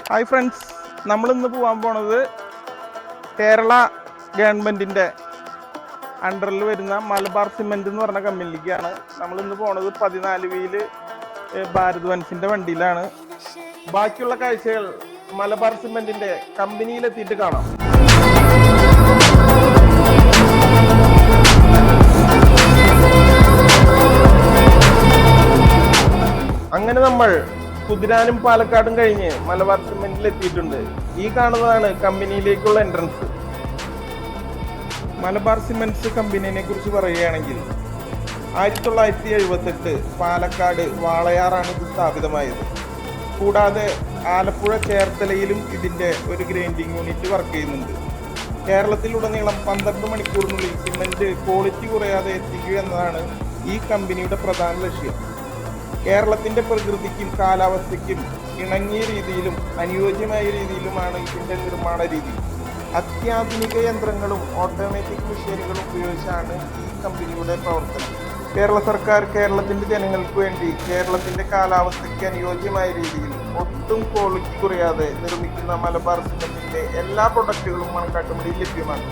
Hi friends, നമ്മളിന്ന് പോകാൻ പോണത് കേരള ഗവൺമെൻറ്റിൻ്റെ അണ്ടറിൽ വരുന്ന മലബാർ സിമെൻറ്റ് എന്ന് പറഞ്ഞ കമ്പനിയിലേക്കാണ്. നമ്മളിന്ന് പോണത് 14 വീല് ഭാരത് വൻസിൻ്റെ വണ്ടിയിലാണ്. ബാക്കിയുള്ള കാഴ്ചകൾ മലബാർ സിമെൻറ്റിൻ്റെ കമ്പനിയിലെത്തിയിട്ട് കാണാം. അങ്ങനെ നമ്മൾ കുതിരാനും പാലക്കാടും കഴിഞ്ഞ് മലബാർ സിമെന്റിൽ എത്തിയിട്ടുണ്ട്. ഈ കാണുന്നതാണ് കമ്പനിയിലേക്കുള്ള എൻട്രൻസ്. മലബാർ സിമെന്റ്സ് കമ്പനിയെ കുറിച്ച് പറയുകയാണെങ്കിൽ 1978 പാലക്കാട് വാളയാറാണ് ഇത് സ്ഥാപിതമായത്. കൂടാതെ ആലപ്പുഴ ചേർത്തലയിലും ഇതിൻ്റെ ഒരു ഗ്രൈൻഡിങ് യൂണിറ്റ് വർക്ക് ചെയ്യുന്നുണ്ട്. കേരളത്തിലുടനീളം 12 മണിക്കൂറിനുള്ളിൽ സിമെന്റ് ക്വാളിറ്റി കുറയാതെ എത്തിക്കുക എന്നതാണ് ഈ കമ്പനിയുടെ പ്രധാന ലക്ഷ്യം. കേരളത്തിൻ്റെ പ്രകൃതിക്കും കാലാവസ്ഥയ്ക്കും ഇണങ്ങിയ രീതിയിലും അനുയോജ്യമായ രീതിയിലുമാണ് ഇതിൻ്റെ നിർമ്മാണ രീതി. അത്യാധുനിക യന്ത്രങ്ങളും ഓട്ടോമാറ്റിക് മെഷീനുകളും ഉപയോഗിച്ചാണ് ഈ കമ്പനിയുടെ പ്രവർത്തനം. കേരള സർക്കാർ കേരളത്തിൻ്റെ ജനങ്ങൾക്ക് വേണ്ടി കേരളത്തിൻ്റെ കാലാവസ്ഥയ്ക്ക് അനുയോജ്യമായ രീതിയിൽ ഒട്ടും ക്വാളിറ്റി കുറയാതെ നിർമ്മിക്കുന്ന മലബാർ സിമെന്റിൻ്റെ എല്ലാ പ്രൊഡക്റ്റുകളും മണക്കാട്ടുപടിയിൽ ലഭ്യമാണ്.